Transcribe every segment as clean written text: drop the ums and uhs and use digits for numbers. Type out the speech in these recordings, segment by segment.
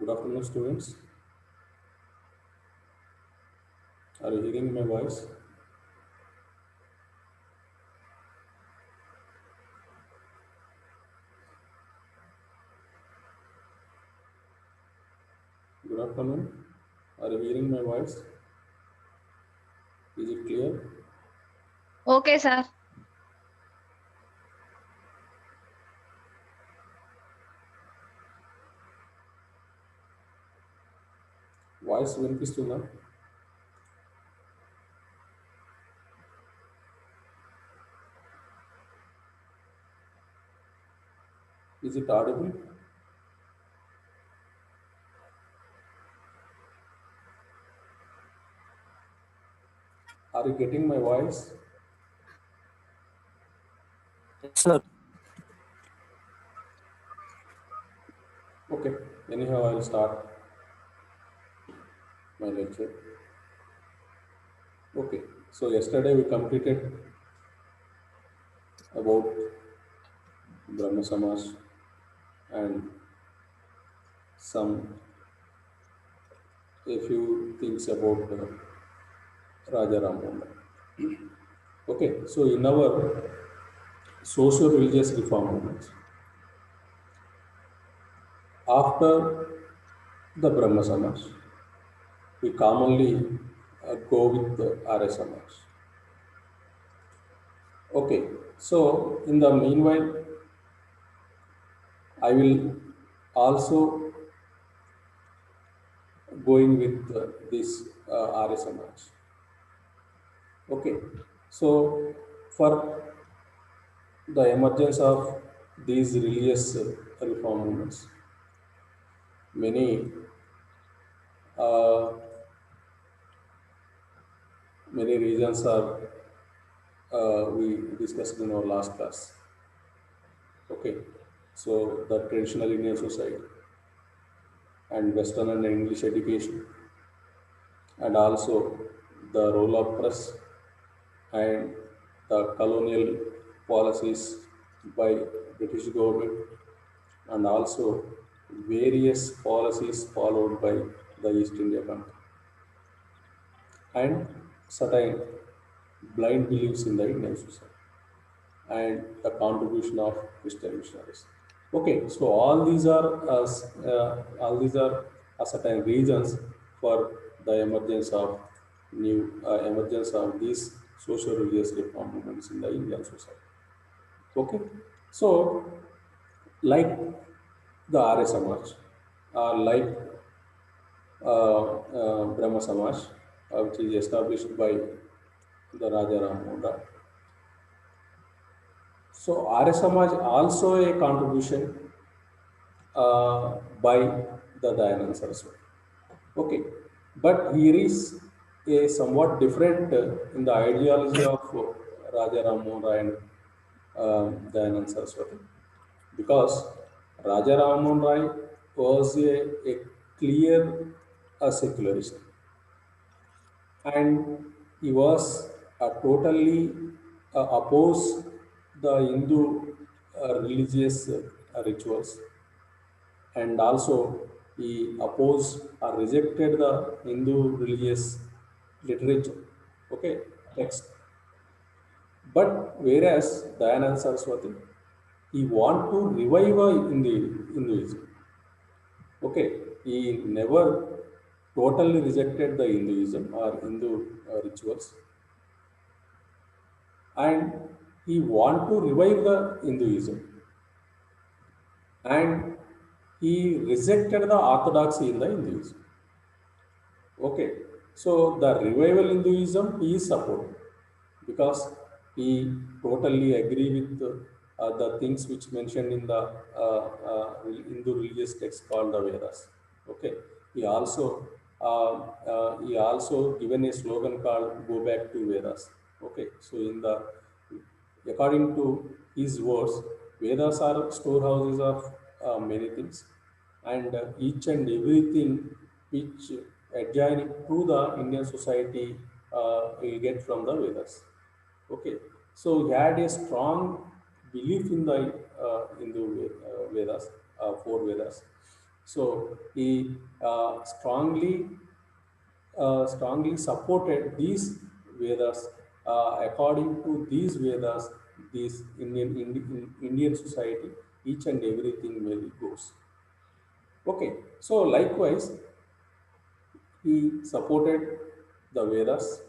Good afternoon, students. Are you hearing my voice? Good afternoon. Are you hearing my voice? Is it clear? Okay, sir. Voice వినిపిస్తుందా? Is it audible? Are you getting my voice? Yes, sir. Okay. Anyhow, I'll start my lecture. Okay. So yesterday we completed about Brahma Samaj and some a few things about Raja Ram Mohan Rai. Okay. So in our socio-religious reform movements, after the Brahma Samaj, we commonly go with the ARYA Samaj. Okay, so in the meanwhile, I will also going with this ARYA Samaj. Okay, so for the emergence of these religious reform movements, many uh, many reasons are we discussed in our last class. Okay, so the traditional Indian society and Western and English education, and also the role of press and the colonial policies by British government, and also various policies followed by the East India Company, and certain blind beliefs in the Indian society, and the contribution of Christian missionaries. Okay, so all these are certain reasons for the emergence of emergence of these social religious reform movements in the Indian society. Okay, so like the Arya Samaj, like Brahma Samaj, which is established by the Raja Ram Mohan Rai. So Arya Samaj also a contribution by the Dayanand Saraswati. Okay, but here is a somewhat different in the ideology of Raja Ram Mohan Rai and Dayanand Saraswati, because Raja Ram Mohan Rai was a clear secularist, and he was totally opposed the Hindu religious rituals, and also he opposed or rejected the Hindu religious literature, okay, text. But whereas Dayanand Saraswati, he want to revive Hinduism. Okay, he never totally rejected the Hinduism or Hindu rituals, and he want to revive the Hinduism, and he rejected the orthodoxy in the Hinduism. Okay, so the revival Hinduism he is supported because he totally agree with the things which mentioned in the Hindu religious text called the Vedas. Okay, he also given a slogan called "Go back to Vedas." Okay, so in the according to his words, Vedas are storehouses of many things, and each and everything which adjoining to the Indian society will get from the Vedas. Okay, so he had a strong belief in the Hindu Vedas, four Vedas. So he strongly supported these Vedas. According to these Vedas, these Indian society, each and everything will goes. Okay, so likewise, he supported the Vedas.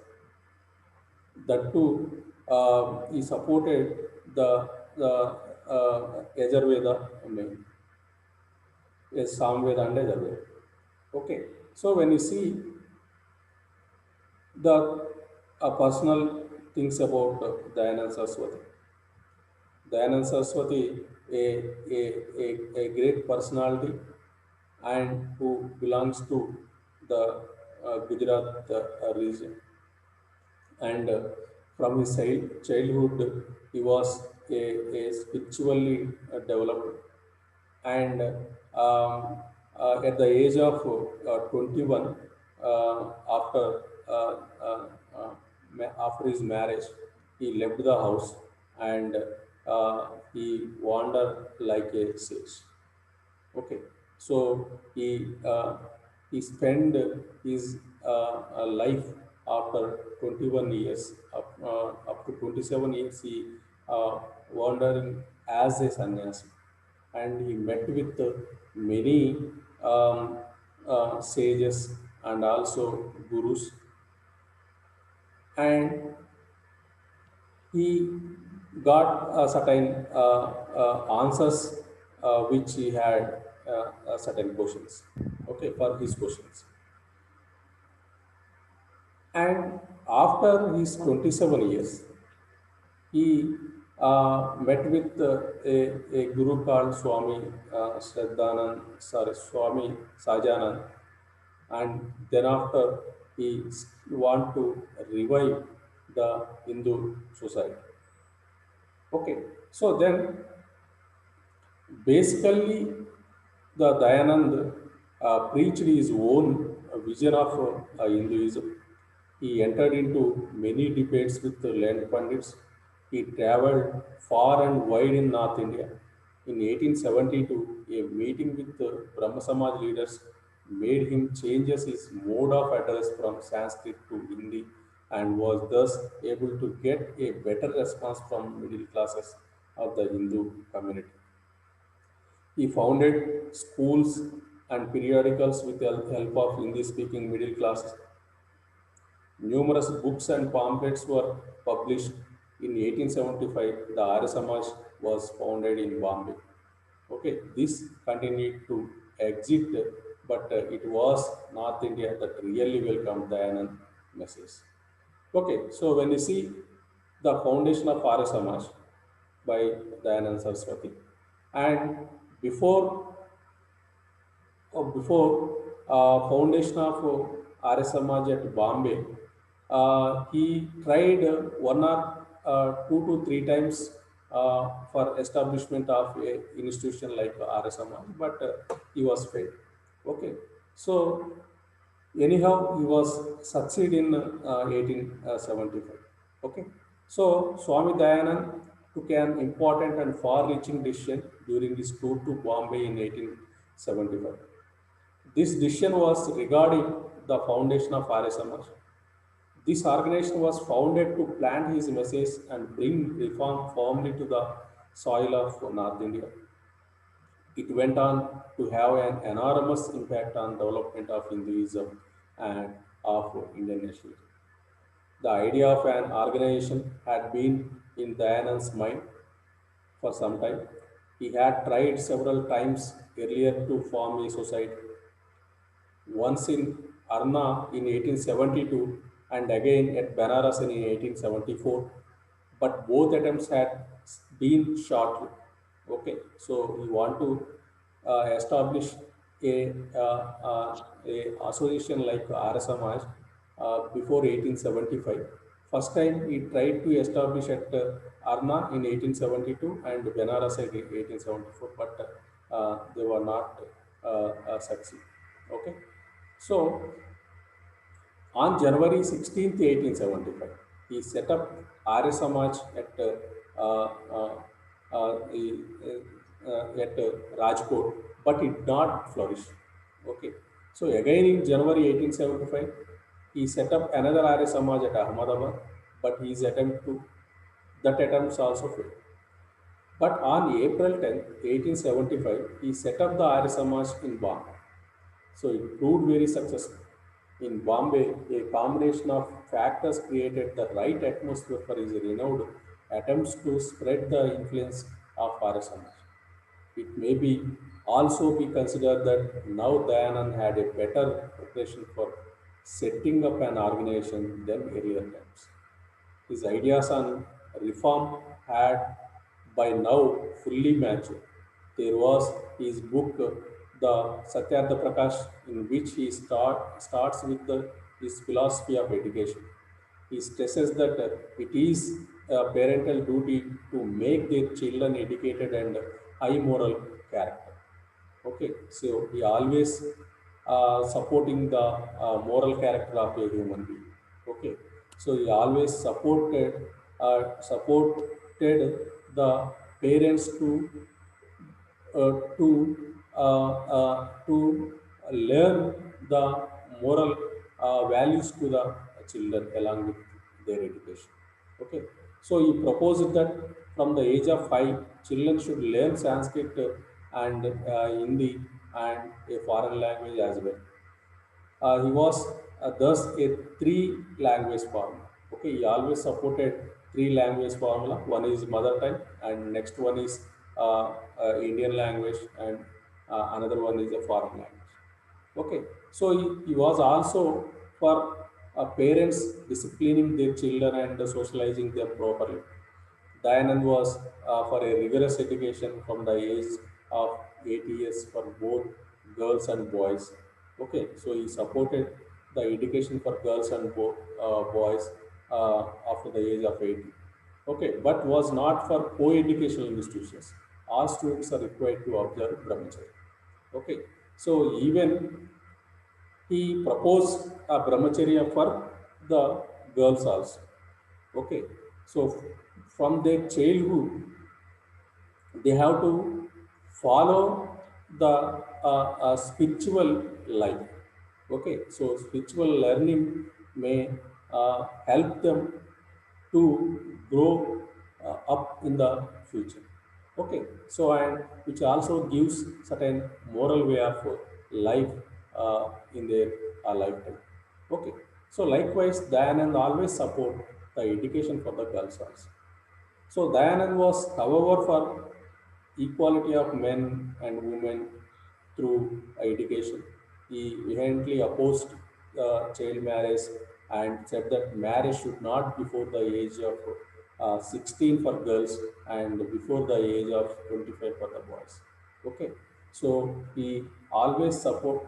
That too, he supported the Yajurveda, I mean, yes, Samveda and Yajurveda. Okay, so when you see the personal things about Dayanand Saraswati, Dayanand Saraswati, a great personality and who belongs to the Gujarat region. And from his childhood, he was a spiritually developed. And at the age of 21, after after his marriage, he left the house and he wandered like a sage. Okay, so he spent his life after 21 years, up to 27 years, he wandering as a sannyasi, and he met with many sages and also gurus, and he got certain answers which he had certain questions, okay, for his questions. And after his 27 years, he met with a guru called Swami Swami Sajanand, and then after he want to revive the Hindu society. Okay, so then basically, the Dayanand preached his own vision of Hinduism. He entered into many debates with the learned pundits. He traveled far and wide in North India. In 1872, a meeting with the Brahma Samaj leaders made him changes his mode of address from Sanskrit to Hindi, and was thus able to get a better response from middle classes of the Hindu community. He founded schools and periodicals with the help of Hindi speaking middle classes. Numerous books and pamphlets were published. In 1875, the Arya Samaj was founded in Bombay. Okay, this continued to exist, but it was North India that really welcomed Dayanand message. Okay, so when you see the foundation of Arya Samaj by Dayanand Saraswati, and before before foundation of Arya Samaj at Bombay, he tried one or two to three times for establishment of a institution like Arya Samaj, but he was failed. Okay, so anyhow, he was succeed in 1875. Okay, so Swami Dayanand took an important and far-reaching decision during his tour to Bombay in 1875. This decision was regarding the foundation of Arya Samaj. This organization was founded to plant his message and bring reform firmly to the soil of North India. It went on to have an enormous impact on development of Hinduism and of Indian nationalism. The idea of an organization had been in Dayanand's mind for some time. He had tried several times earlier to form a society, once in Arna in 1872 and again at Banaras in 1874, but both attempts had been short. Okay, so we want to establish a association like RSMaj before 1875. First time he tried to establish at Arna in 1872 and Benaras in 1874, but they were not succeed. Okay, so on January 16th, 1875, he set up Arya Samaj at uh, uh, uh, at Rajkot, but it did not flourish. Okay. So again in January 1875, he set up another Arya Samaj at Ahmedabad, but his attempt to that attempts also failed. But on April 10th, 1875, he set up the Arya Samaj in Bombay. So it proved very successful. In Bombay, a combination of factors created the right atmosphere for his renowned attempts to spread the influence of Arya Samaj. It may be also be considered that now Dayanand had a better preparation for setting up an organization than earlier times. His ideas on reform had by now fully matured. There was his book, The Satyartha Prakash, in which he starts with his philosophy of education. He stresses that it is a parental duty to make their children educated and high moral character. Okay, so he always supporting the moral character of a human being. Okay, so he always supported the parents to learn the moral values to the children along with their education. Okay, so he proposed that from the age of 5, children should learn Sanskrit and Hindi and a foreign language as well. He was thus a three language formula. Okay, he always supported three language formula. One is mother tongue, and next one is Indian language, and another one is a foreign language. Okay, so he was also for parents disciplining their children and socializing them properly. Dayanand was for a rigorous education from the age of 8 years for both girls and boys. Okay, so he supported the education for girls and boys after the age of 18. Okay, but was not for co-educational institutions. All students are required to observe brahmacharya. Okay, so even he proposed a brahmacharya for the girls also. Okay, so from their childhood, they have to follow the spiritual life. Okay, so spiritual learning may help them to grow up in the future. Okay, so and which also gives certain moral way of life in their lifetime. Okay, so likewise Dayanand always support the education for the girls also. So Dayanand was, however, for equality of men and women through education. He vehemently opposed child marriage and said that marriage should not before the age of 16 for girls and before the age of 25 for the boys. Okay, so he always opposed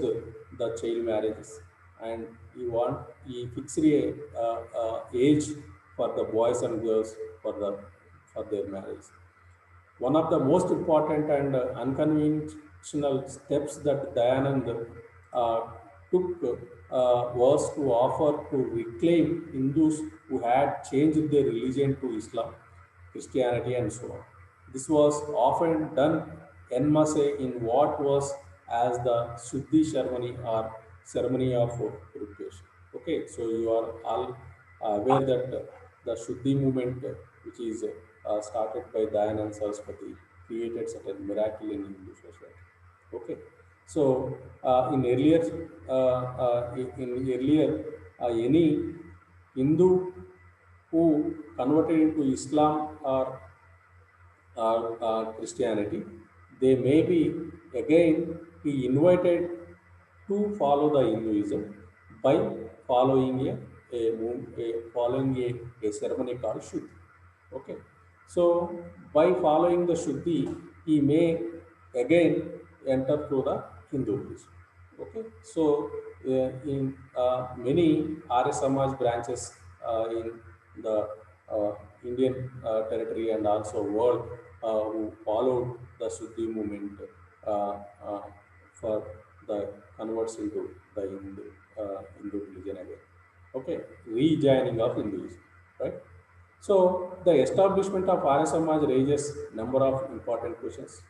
the child marriages, and he fixed a age for the boys and girls for their marriage. One of the most important and unconventional steps that Dayanand uh, took was to offer to reclaim Hindus who had changed their religion to Islam, Christianity, and so on. This was often done en masse in what was as the Shuddhi ceremony or ceremony of purification. Okay, so you are all aware that the Shuddhi movement, which is started by Dayanand Saraswati, created certain miracle in Hindu society. Okay, so in earlier any Hindu who converted into Islam or Christianity, they may be again he invited to follow the Hinduism by following a ceremony called Shuddhi. Okay, so by following the Shuddhi, he may again enter through the Hinduism. Okay, so in many Arya Samaj branches in the Indian territory and also world who followed the Shuddhi movement uh, uh, for the converts into the Hindu religion again. Okay, rejoining of Hinduism, right? So the establishment of Arya Samaj raises number of important questions.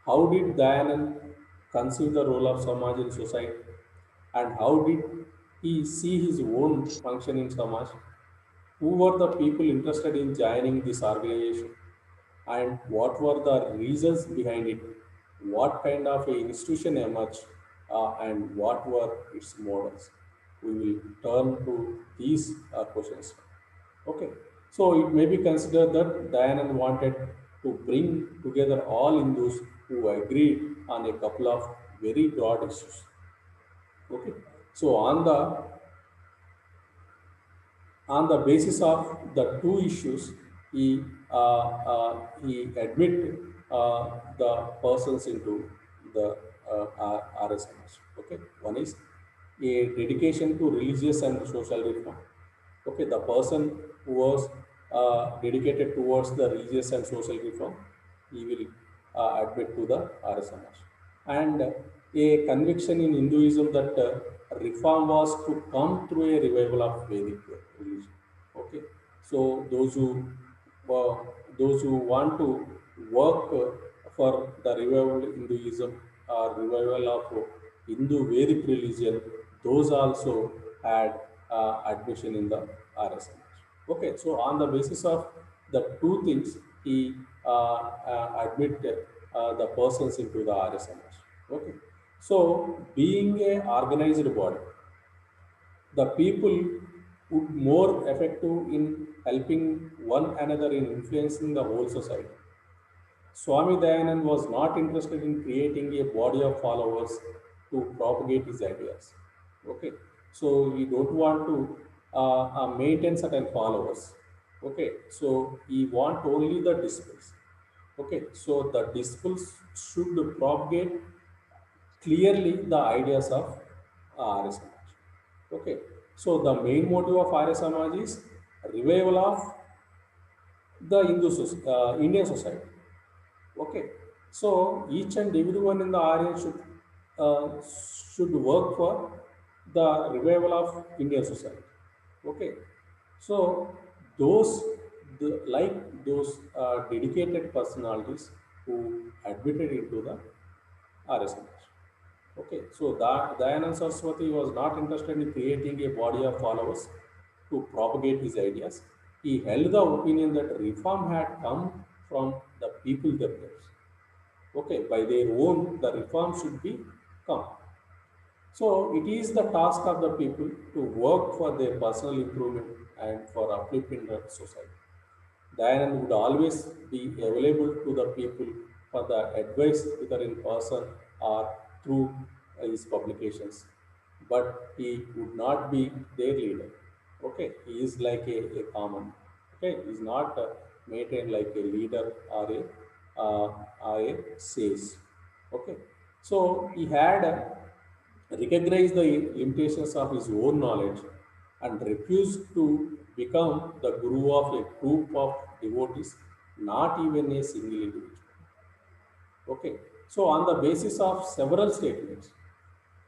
How did Dayanand conceive the role of Samaj in society? And how did he see his own function in Samaj? Who were the people interested in joining this organization? And what were the reasons behind it? What kind of a institution emerged, and what were its models? We will turn to these questions. Okay, so it may be considered that Dayanand wanted to bring together all Hindus who agreed on a couple of very broad issues. Okay, so on the basis of the two issues, he admit the persons into the RSMS. Okay, one is a dedication to religious and social reform. Okay, the person who was dedicated towards the religious and social reform, he will admit to the RSMS. And a conviction in Hinduism that reform was to come through a revival of Vedic religion. Okay, so uh, those who want to work for the revival Hinduism or revival of Hindu Vedic religion, those also had admission in the RSM. Okay, so on the basis of the two things, he admitted the persons into the RSM. Okay, so being a organized body, the people would more effective in helping one another in influencing the whole society. Swami Dayanand was not interested in creating a body of followers to propagate his ideas. Okay, so he don't want to maintain certain followers. Okay, so he want only the disciples. Okay, so the disciples should propagate clearly the ideas of Arya Samaj. Okay, so the main motive of Arya Samaj is revival of the Indian society. Okay, so each and everyone in the Aryan should work for the revival of Indian society. Okay, so those those dedicated personalities who admitted into the RSMH. Okay, so Dayanand Saraswati was not interested in creating a body of followers to propagate his ideas. He held the opinion that reform had come from the people themselves. Okay, by their own, the reform should be come. So it is the task of the people to work for their personal improvement and for uplifting the society. Dayanand would always be available to the people for the advice, either in person or through his publications. But he would not be their leader. Okay, he is like a common. Okay, he is not maintained like a leader or a sage. Okay, so he had recognized the limitations of his own knowledge and refused to become the guru of a group of devotees, not even a single individual. Okay, so on the basis of several statements,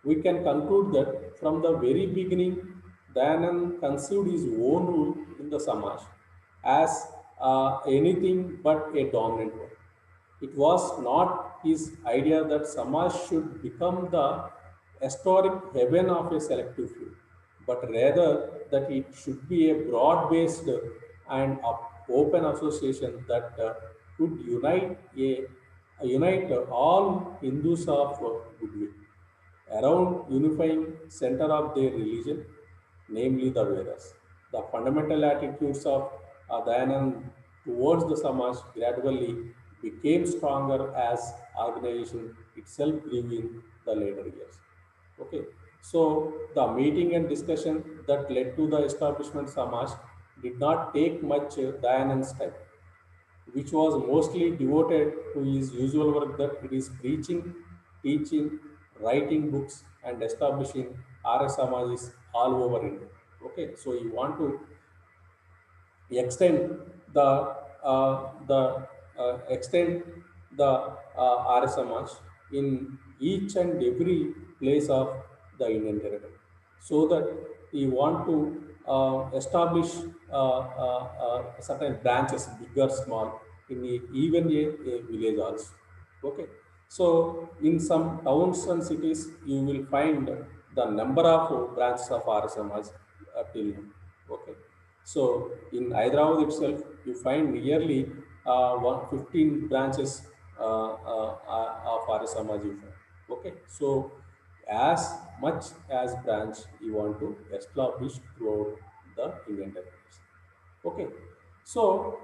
we can conclude that from the very beginning, Dayanand conceived his own rule in the Samaj as anything but a dominant one. It was not his idea that Samaj should become the historic heaven of a selective few, but rather that it should be a broad based and open association that could unite all Hindus of goodwill around unifying center of their religion, namely the Vedas. The fundamental attitudes of Dayanand towards the Samaj gradually became stronger as organization itself grew in the later years. Okay, so the meeting and discussion that led to the establishment Samaj did not take much Dayanand's time, which was mostly devoted to his usual work, that it is preaching, teaching, writing books, and establishing Arya Samajis all over India. Okay, so you want to extend the Arya Samaj in each and every place of the Indian territory, so that we want to establish certain branches, big or small, in even a village also. Okay, so in some towns and cities, you will find the number of branches of RSMs till now. Okay, so in Hyderabad itself, you find nearly 15 branches of RSMs. Okay, so as much as branch you want to establish throughout the Indian territories. Okay, so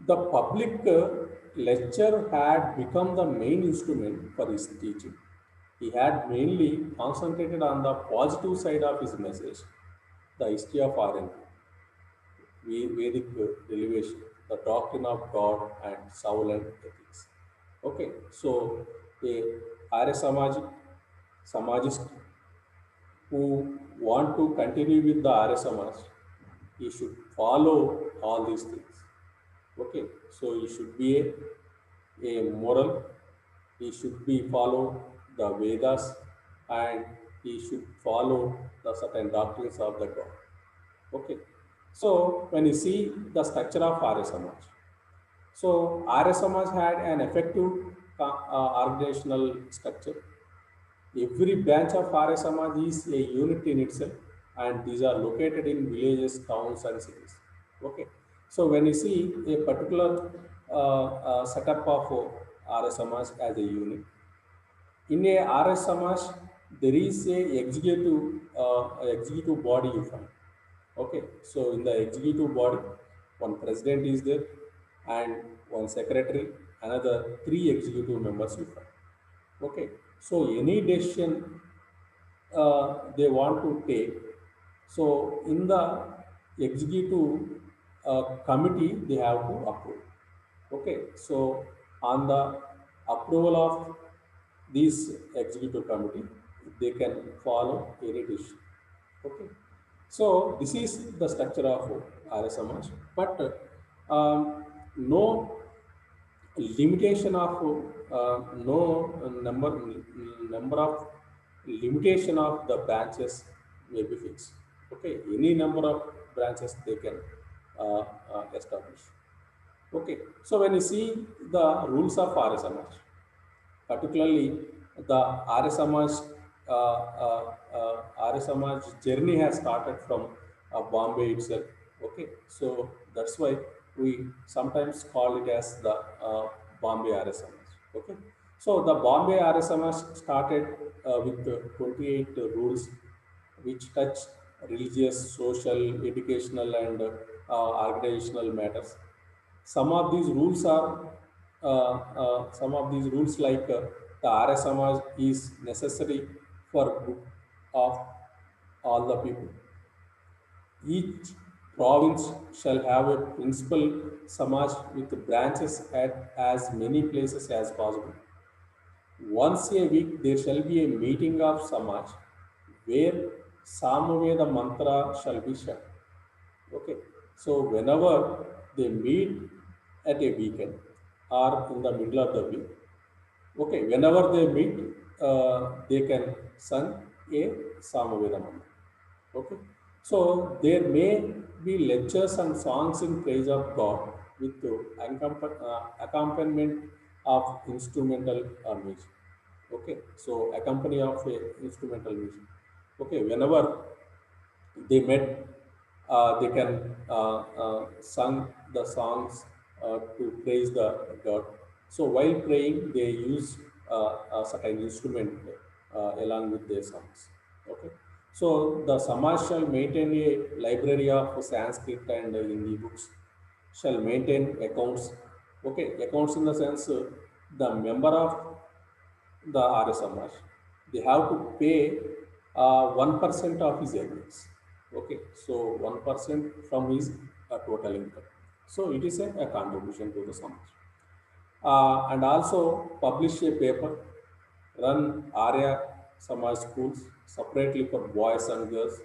the public lecture had become the main instrument for his teaching. He had mainly concentrated on the positive side of his message, the history of RNP, Vedic derivation, the doctrine of God and soul and ethics. Okay, so a Arya Samajist who want to continue with the Arya Samaj, he should follow all these things. Okay, so he should be a moral, he should be follow the Vedas, and he should follow the certain doctrines of the God. Okay, so when you see the structure of Arya Samaj, so Arya Samaj had an effective organizational structure. Every branch of Arya Samaj is a unit in itself, and these are located in villages, towns, and cities. Okay, so when you see a particular setup of Arya Samaj as a unit, in a RS Samaj, there is a executive body you find. Okay, so in the executive body, one president is there, and one secretary, another three executive members you find. Okay, so any decision they want to take, so in the executive committee, they have to approve. Okay, so on the approval of this executive committee, they can follow any decision. Okay, so this is the structure of RSMH, but no limitation of no number of limitation of the branches may be fixed. Okay, any number of branches they can establish. Okay, so when you see the rules of RSMH, particularly the Arya Samaj, Arya Samaj journey has started from Bombay itself. Okay, so that's why we sometimes call it as the Bombay Arya Samaj. Okay, so the Bombay Arya Samaj started with 28 rules which touch religious, social, educational, and organizational matters. Some of these rules like the Arya Samaj is necessary for good of all the people. Each province shall have a principal Samaj with branches at as many places as possible. Once a week, there shall be a meeting of Samaj where Samaveda mantra shall be shared. Okay, so whenever they meet at a weekend or in the middle of the week, okay, whenever they meet, they can sing a Samaveda mantra. Okay, so there may be lectures and songs in praise of God with accompaniment of instrumental music. Okay, so accompany of a instrumental music. Okay, whenever they met, they can sing the songs to praise the God. So while praying, they use a certain instrument along with their songs. Okay. So the Samaj shall maintain a library of Sanskrit and Hindi books, shall maintain accounts. Okay, accounts in the sense the member of the RS Samaj, they have to pay 1% of his earnings. Okay, so 1% from his total income. So it is a contribution to the Samaj. And also publish a paper, run ARYA Samaj schools separately for boys and girls,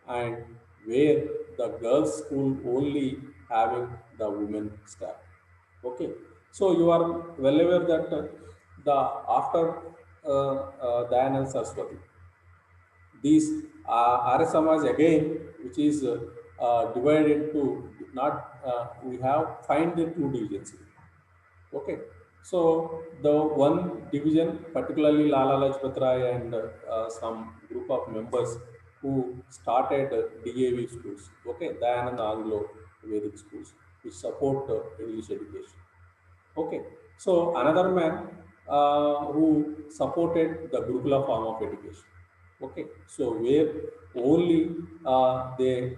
and where the girls school only having the women staff. Okay, so you are well aware that the after Dayanand Saraswati, these Arya Samaj again, which is divided into not we have find the two divisions. Okay, so the one division, particularly Lala Lajpat Rai and some group of members who started DAV schools, okay, Dayananda Anglo Vedic schools, which support English education. Okay, so another man who supported the Gurukula form of education. Okay, so where only they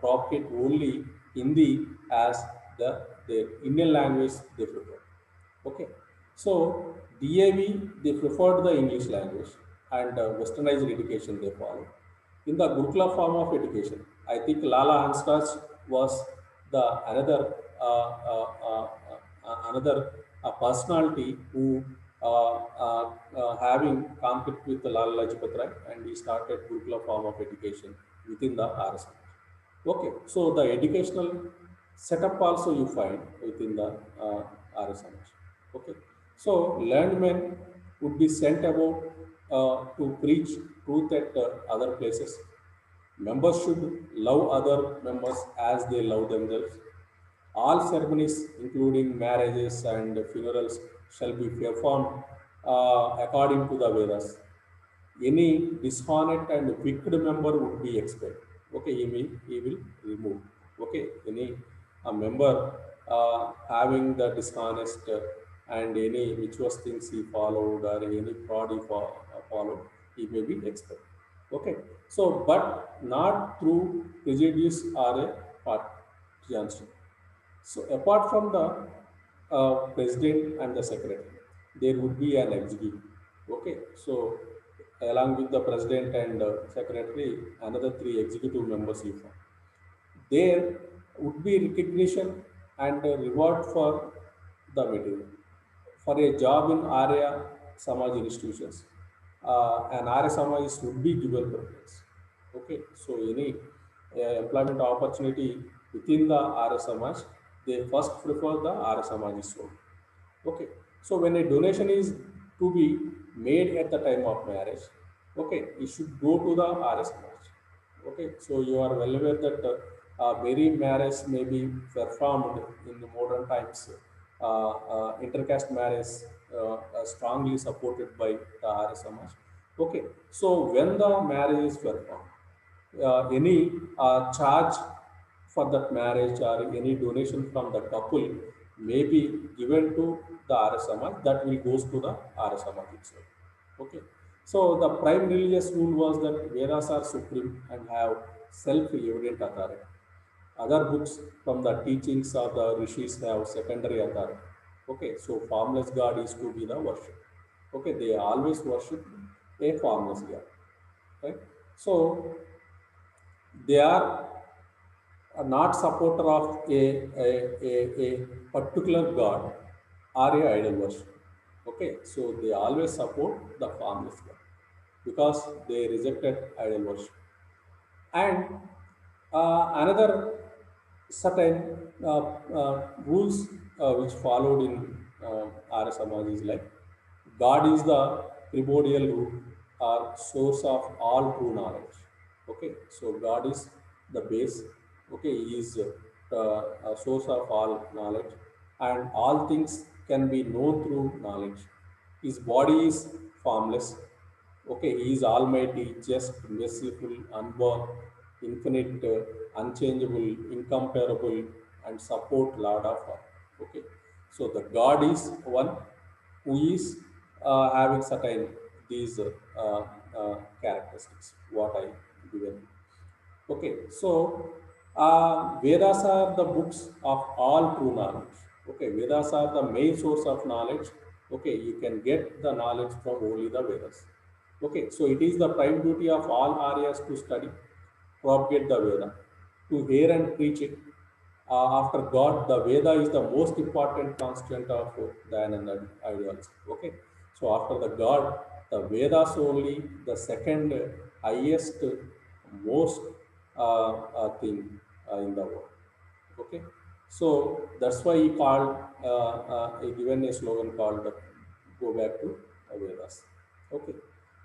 propagate only Hindi as the Indian language they prefer. Okay, so DAV they preferred the English language and westernized education they followed. In the Gurukula form of education, I think Lala Hansraj was the another personality who having conflict with Lala Lajpat Rai, and he started Gurukula form of education within the RSM. Okay, so the educational setup also you find within the RSM. Okay, so learned men would be sent about to preach truth at other places. Members should love other members as they love themselves. All ceremonies, including marriages and funerals, shall be performed according to the Vedas. Any dishonest and wicked member would be expelled. Okay, he will remove. Okay, any a member having the dishonest and any rituals things he followed or any fraud he followed, he may be expelled. Okay, so but not through prejudice or a partisanship. So apart from the president and the secretary, there would be an executive. Okay, so along with the president and secretary, another three executive members you form. There would be recognition and a reward for the material. For a job in ARYA Samaj institutions, an ARYA Samaj would be given preference. Okay, so any employment opportunity within the ARYA Samaj, they first prefer the ARYA Samaj sold. Okay, so when a donation is to be made at the time of marriage, okay, it should go to the RS marriage. Okay, so you are well aware that very marriage may be performed in the modern times. Intercaste marriage strongly supported by the RS Samaj. Okay, so when the marriage is performed, any charge for that marriage or any donation from the couple may be given to the RSMI that will goes to the RSMI itself. Okay. So the prime religious rule was that Vedas are supreme and have self-evident authority. Other books from the teachings of the rishis have secondary authority. Okay, so formless God is to be the worship. Okay, they always worship a formless God. Right? So they are not supporter of a particular god or a idol worship. Okay, so they always support the formless God because they rejected idol worship. And another certain rules which followed in Arya Samaj is like God is the primordial root or source of all true knowledge. Okay, so God is the base. Okay, He is a source of all knowledge, and all things can be known through knowledge. His body is formless. Okay, He is almighty, just, merciful, unborn, infinite, unchangeable, incomparable, and support Lord of all. Okay, so the God is one who is having certain these characteristics. What I given. Okay, so Vedas are the books of all true knowledge. Okay, Vedas are the main source of knowledge. Okay, you can get the knowledge from only the Vedas. Okay, so it is the prime duty of all Aryas to study, propagate the Veda, to hear and preach it. After God, the Veda is the most important constituent of the Ananda ideology. Okay, so after the God, the Vedas only the second highest, most thing in the world. Okay, so that's why he called he given a slogan called "Go back to Vedas." Okay,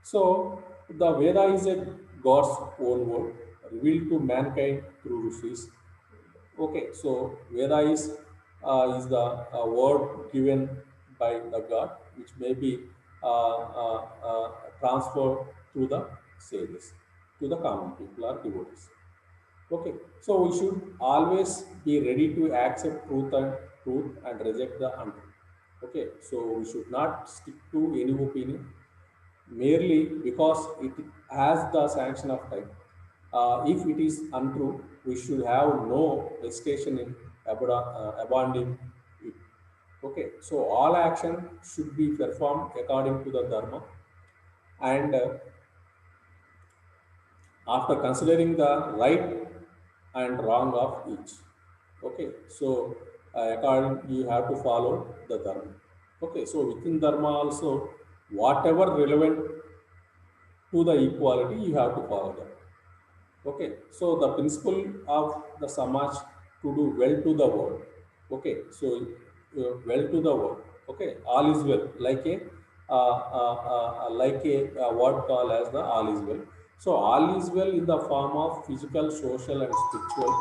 so The Veda is a God's own word revealed to mankind through rishis. Okay, so Veda is the word given by the God, which may be transferred through the sages to the common people or devotees. Okay, so we should always be ready to accept truth and reject the untruth. Okay, so we should not stick to any opinion merely because it has the sanction of time. If it is untrue, we should have no hesitation in abandoning it. Okay, so all action should be performed according to the dharma, and after considering the right and wrong of each. Okay, so according you have to follow the dharma. Okay, so within dharma also, whatever relevant to the equality, you have to follow that. Okay, so the principle of the samaj to do well to the world. Okay, so well to the world. Okay, all is well, like a word called as the all is well. So all is well in the form of physical, social, and spiritual.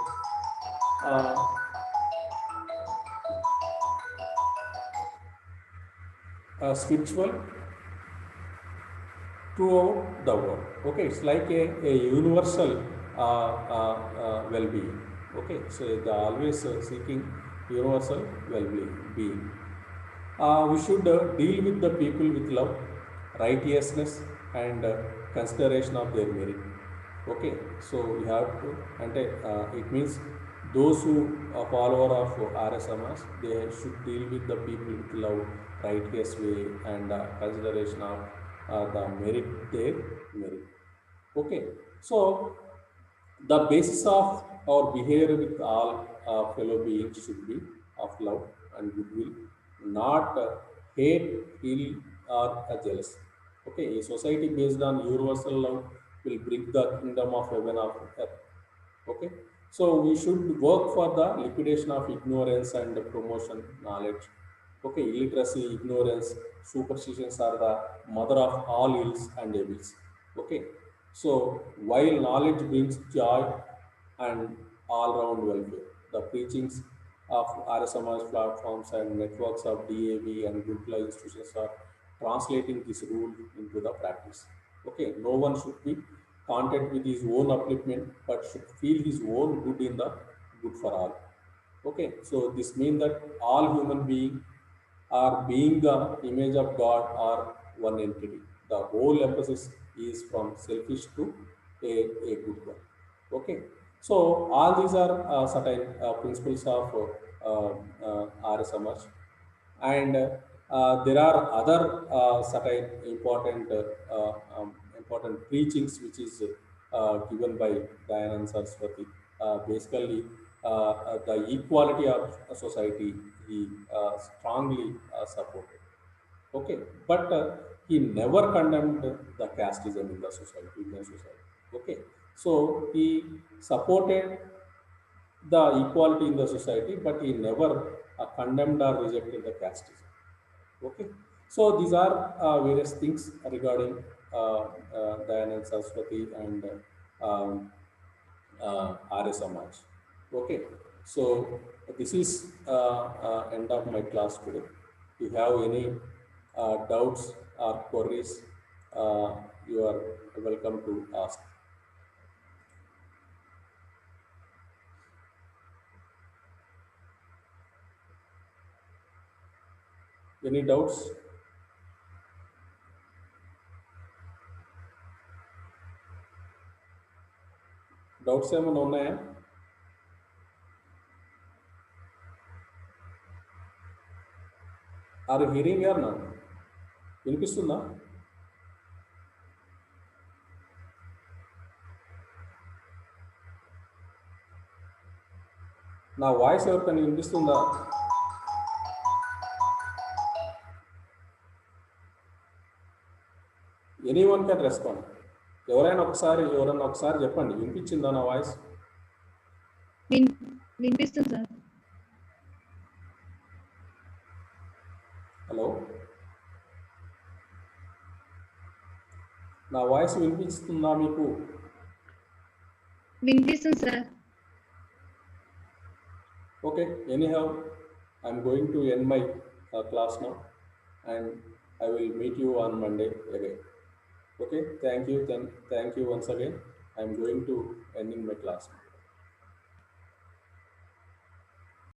Spiritual throughout the world. Okay, it's like a universal well-being. Okay, so they are always seeking universal well-being. We should deal with the people with love, righteousness, and consideration of their merit. Okay, so we have to, and it means those who are follower of RS Samas, they should deal with the people with love, righteous way, and consideration of the merit, their merit. Okay, so the basis of our behavior with all fellow beings should be of love and goodwill, not hate, ill, or jealous. Okay, a society based on universal love will bring the kingdom of heaven of earth. Okay, so we should work for the liquidation of ignorance and the promotion knowledge. Okay, illiteracy, ignorance, superstitions are the mother of all ills and evils. Okay, so while knowledge brings joy and all round welfare, the preachings of RSMS platforms and networks of DAV and Gurukula institutions are translating this rule into the practice. Okay, no one should be content with his own upliftment, but should feel his own good in the good for all. Okay, so this means that all human beings are being the image of God or one entity. The whole emphasis is from selfish to a good one. Okay, so all these are certain principles of RSMH, and there are other certain important preachings which is given by Dayanand Saraswati. Basically, the equality of society he strongly supported. Okay, but he never condemned the casteism in the society, Indian society. Okay, so he supported the equality in the society, but he never condemned or rejected the casteism. Okay, so these are various things regarding Dayanand Saraswati and Arya Samaj. Okay, so this is end of my class today. If you have any doubts or queries, uh, you are welcome to ask. Any doubts? Doubts ఏమైనా ఉన్నాయా? Are hearing యార్ నా? వినిపిస్తుందా? నా voice ఎవరికైనా వినిపిస్తుందా? Any one can respond. ఎవరైనా ఒకసారి చెప్పండి, వినిపించిందా నా వాయిస్? వినిపిస్తుంది సార్. హలో, నా వాయిస్ వినిపిస్తుందా మీకు? వినిపిస్తుంది sir. Okay, anyhow, I'm going to end my class now, and I will meet you on Monday again. Okay, thank you. Thank you once again. I'm going to ending my class now.